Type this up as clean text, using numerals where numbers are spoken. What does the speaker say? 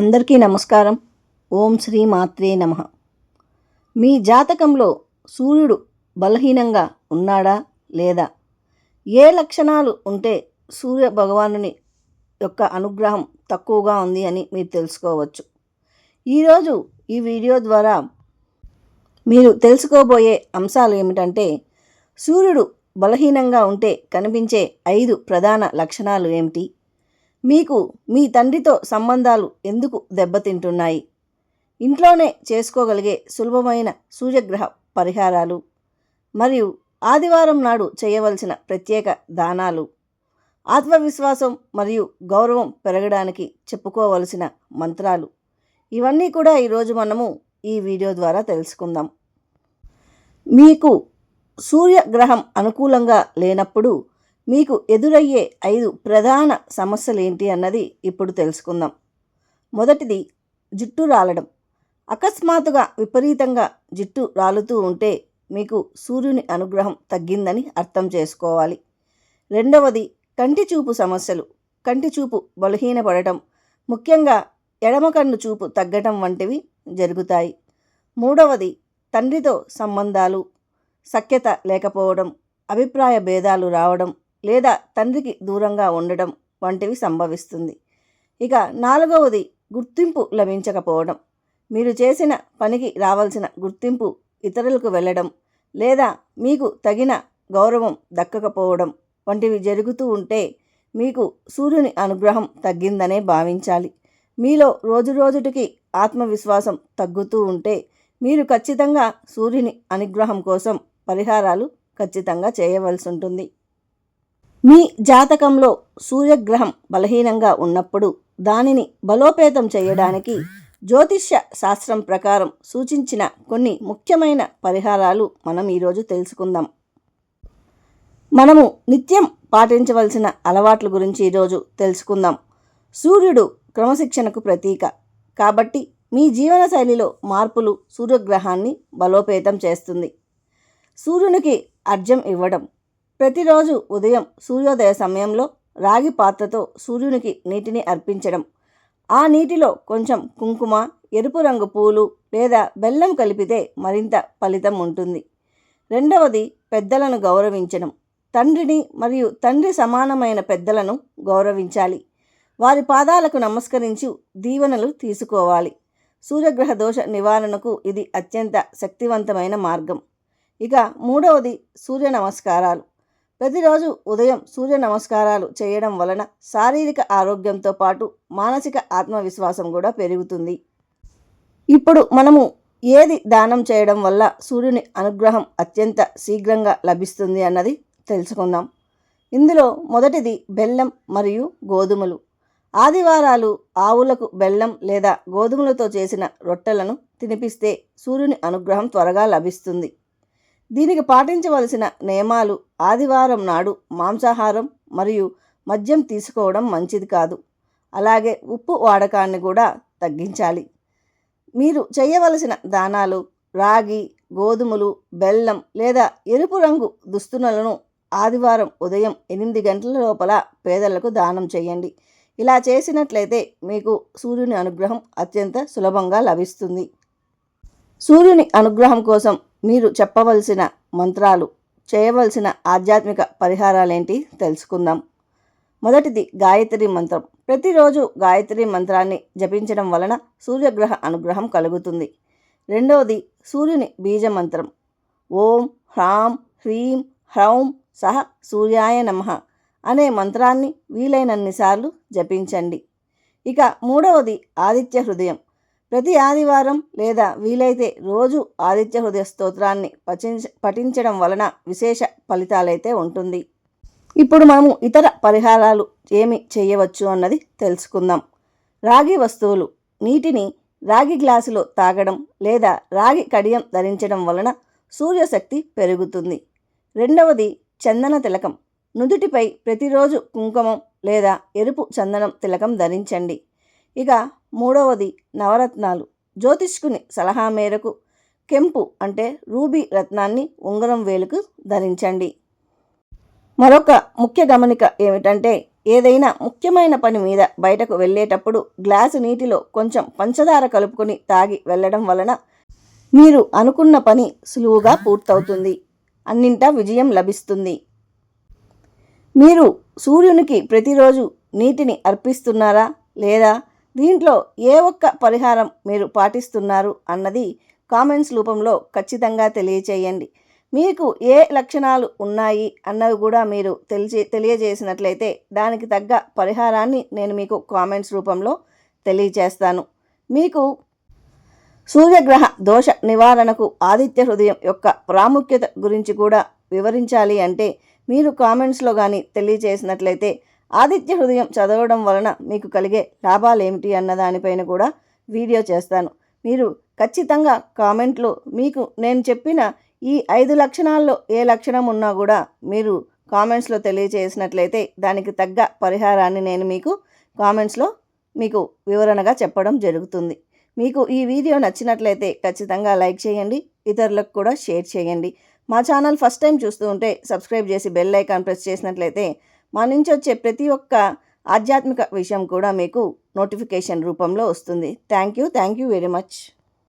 అందరికీ నమస్కారం. ఓం శ్రీ మాత్రే నమః. మీ జాతకంలో సూర్యుడు బలహీనంగా ఉన్నాడా లేదా? ఏ లక్షణాలు ఉంటే సూర్య భగవానుని యొక్క అనుగ్రహం తక్కువగా ఉంది అని మీరు తెలుసుకోవచ్చు. ఈరోజు ఈ వీడియో ద్వారా మీరు తెలుసుకోబోయే అంశాలు ఏమిటంటే, సూర్యుడు బలహీనంగా ఉంటే కనిపించే 5 ప్రధాన లక్షణాలు ఏమిటి? మీకు మీ తండ్రితో సంబంధాలు ఎందుకు దెబ్బతింటున్నాయి? ఇంట్లోనే చేసుకోగలిగే సులభమైన సూర్యగ్రహ పరిహారాలు మరియు ఆదివారం నాడు చేయవలసిన ప్రత్యేక దానాలు, ఆత్మవిశ్వాసం మరియు గౌరవం పెరగడానికి చెప్పుకోవలసిన మంత్రాలు, ఇవన్నీ కూడా ఈరోజు మనము ఈ వీడియో ద్వారా తెలుసుకుందాం. మీకు సూర్యగ్రహం అనుకూలంగా లేనప్పుడు మీకు ఎదురయ్యే 5 ప్రధాన సమస్యలు ఏంటి అన్నది ఇప్పుడు తెలుసుకుందాం. మొదటిది జుట్టు రాలడం. అకస్మాత్తుగా విపరీతంగా జుట్టు రాలుతూ ఉంటే మీకు సూర్యుని అనుగ్రహం తగ్గిందని అర్థం చేసుకోవాలి. రెండవది కంటి చూపు సమస్యలు. కంటి చూపు బలహీనపడటం, ముఖ్యంగా ఎడమ కన్ను చూపు తగ్గటం వంటివి జరుగుతాయి. మూడవది తండ్రితో సంబంధాలు, సఖ్యత లేకపోవడం, అభిప్రాయ భేదాలు రావడం లేదా తండ్రికి దూరంగా ఉండడం వంటివి సంభవిస్తుంది. ఇక నాలుగవది గుర్తింపు లభించకపోవడం. మీరు చేసిన పనికి రావాల్సిన గుర్తింపు ఇతరులకు వెళ్ళడం లేదా మీకు తగిన గౌరవం దక్కకపోవడం వంటివి జరుగుతూ ఉంటే మీకు సూర్యుని అనుగ్రహం తగ్గిందనే భావించాలి. మీలో రోజురోజుటికి ఆత్మవిశ్వాసం తగ్గుతూ ఉంటే మీరు ఖచ్చితంగా సూర్యుని అనుగ్రహం కోసం పరిహారాలు ఖచ్చితంగా చేయవలసి ఉంటుంది. మీ జాతకంలో సూర్యగ్రహం బలహీనంగా ఉన్నప్పుడు దానిని బలోపేతం చేయడానికి జ్యోతిష్య శాస్త్రం ప్రకారం సూచించిన కొన్ని ముఖ్యమైన పరిహారాలు మనం ఈరోజు తెలుసుకుందాం. మనము నిత్యం పాటించవలసిన అలవాట్ల గురించి ఈరోజు తెలుసుకుందాం. సూర్యుడు క్రమశిక్షణకు ప్రతీక కాబట్టి మీ జీవనశైలిలో మార్పులు సూర్యగ్రహాన్ని బలోపేతం చేస్తుంది. సూర్యునికి అర్ఘ్యం ఇవ్వడం. ప్రతిరోజు ఉదయం సూర్యోదయ సమయంలో రాగి పాత్రతో సూర్యునికి నీటిని అర్పించడం. ఆ నీటిలో కొంచెం కుంకుమ, ఎరుపు రంగు పూలు లేదా బెల్లం కలిపితే మరింత ఫలితం ఉంటుంది. రెండవది పెద్దలను గౌరవించడం. తండ్రిని మరియు తండ్రి సమానమైన పెద్దలను గౌరవించాలి. వారి పాదాలకు నమస్కరించి దీవెనలు తీసుకోవాలి. సూర్యగ్రహ దోష నివారణకు ఇది అత్యంత శక్తివంతమైన మార్గం. ఇక మూడవది సూర్య నమస్కారాలు. ప్రతిరోజు ఉదయం సూర్య నమస్కారాలు చేయడం వలన శారీరక ఆరోగ్యంతో పాటు మానసిక ఆత్మవిశ్వాసం కూడా పెరుగుతుంది. ఇప్పుడు మనము ఏది దానం చేయడం వల్ల సూర్యుని అనుగ్రహం అత్యంత శీఘ్రంగా లభిస్తుంది అన్నది తెలుసుకుందాం. ఇందులో మొదటిది బెల్లం మరియు గోధుమలు. ఆదివారాలు ఆవులకు బెల్లం లేదా గోధుమలతో చేసిన రొట్టెలను తినిపిస్తే సూర్యుని అనుగ్రహం త్వరగా లభిస్తుంది. దీనికి పాటించవలసిన నియమాలు: ఆదివారం నాడు మాంసాహారం మరియు మద్యం తీసుకోవడం మంచిది కాదు. అలాగే ఉప్పు వాడకాన్ని కూడా తగ్గించాలి. మీరు చేయవలసిన దానాలు: రాగి, గోధుమలు, బెల్లం లేదా ఎరుపు రంగు దుస్తులను ఆదివారం ఉదయం 8 గంటల లోపల పేదలకు దానం చేయండి. ఇలా చేసినట్లయితే మీకు సూర్యుని అనుగ్రహం అత్యంత సులభంగా లభిస్తుంది. సూర్యుని అనుగ్రహం కోసం మీరు చెప్పవలసిన మంత్రాలు, చేయవలసిన ఆధ్యాత్మిక పరిహారాలేంటి తెలుసుకుందాం. మొదటిది గాయత్రి మంత్రం. ప్రతిరోజు గాయత్రి మంత్రాన్ని జపించడం వలన సూర్యగ్రహ అనుగ్రహం కలుగుతుంది. రెండవది సూర్యుని బీజ మంత్రం. ఓం హ్రాం హ్రీం హ్రౌం సహ సూర్యాయ నమః అనే మంత్రాన్ని వీలైనన్నిసార్లు జపించండి. ఇక మూడవది ఆదిత్య హృదయం. ప్రతి ఆదివారం లేదా వీలైతే రోజు ఆదిత్య హృదయ స్తోత్రాన్ని పఠించడం వలన విశేష ఫలితాలైతే ఉంటుంది. ఇప్పుడు మనము ఇతర పరిహారాలు ఏమి చేయవచ్చు అన్నది తెలుసుకుందాం. రాగి వస్తువులు. నీటిని రాగి గ్లాసులో తాగడం లేదా రాగి కడియం ధరించడం వలన సూర్యశక్తి పెరుగుతుంది. రెండవది చందన తిలకం. నుదుటిపై ప్రతిరోజు కుంకుమం లేదా ఎరుపు చందనం తిలకం ధరించండి. ఇక మూడవది నవరత్నాలు. జ్యోతిష్కుని సలహా మేరకు కెంపు అంటే రూబీ రత్నాన్ని ఉంగరం వేలుకు ధరించండి. మరొక ముఖ్య గమనిక ఏమిటంటే ఏదైనా ముఖ్యమైన పని మీద బయటకు వెళ్ళేటప్పుడు గ్లాసు నీటిలో కొంచెం పంచదార కలుపుకొని తాగి వెళ్ళడం వలన మీరు అనుకున్న పని సులువుగా పూర్తవుతుంది, అన్నింటా విజయం లభిస్తుంది. మీరు సూర్యునికి ప్రతిరోజు నీటిని అర్పిస్తున్నారా లేదా దీంట్లో ఏ ఒక్క పరిహారం మీరు పాటిస్తున్నారు అన్నది కామెంట్స్ రూపంలో ఖచ్చితంగా తెలియచేయండి. మీకు ఏ లక్షణాలు ఉన్నాయి అన్నవి కూడా మీరు తెలియజేసినట్లయితే దానికి తగ్గ పరిహారాన్ని నేను మీకు కామెంట్స్ రూపంలో తెలియచేస్తాను. మీకు సూర్యగ్రహ దోష నివారణకు ఆదిత్య హృదయం యొక్క ప్రాముఖ్యత గురించి కూడా వివరించాలి అంటే మీరు కామెంట్స్లో కానీ తెలియజేసినట్లయితే ఆదిత్య హృదయం చదవడం వలన మీకు కలిగే లాభాలు ఏమిటి అన్న దానిపైన కూడా వీడియో చేస్తాను. మీరు ఖచ్చితంగా కామెంట్లో మీకు నేను చెప్పిన ఈ 5 లక్షణాల్లో ఏ లక్షణం ఉన్నా కూడా మీరు కామెంట్స్లో తెలియజేసినట్లయితే దానికి తగ్గ పరిహారాన్ని నేను మీకు కామెంట్స్లో మీకు వివరణగా చెప్పడం జరుగుతుంది. మీకు ఈ వీడియో నచ్చినట్లయితే ఖచ్చితంగా లైక్ చేయండి, ఇతరులకు కూడా షేర్ చేయండి. మా ఛానల్ ఫస్ట్ టైం చూస్తూ ఉంటే సబ్స్క్రైబ్ చేసి బెల్ ఐకాన్ ప్రెస్ చేసినట్లయితే మా నుంచి వచ్చే ప్రతి ఒక్క ఆధ్యాత్మిక విషయం కూడా మీకు నోటిఫికేషన్ రూపంలో వస్తుంది. Thank you very much.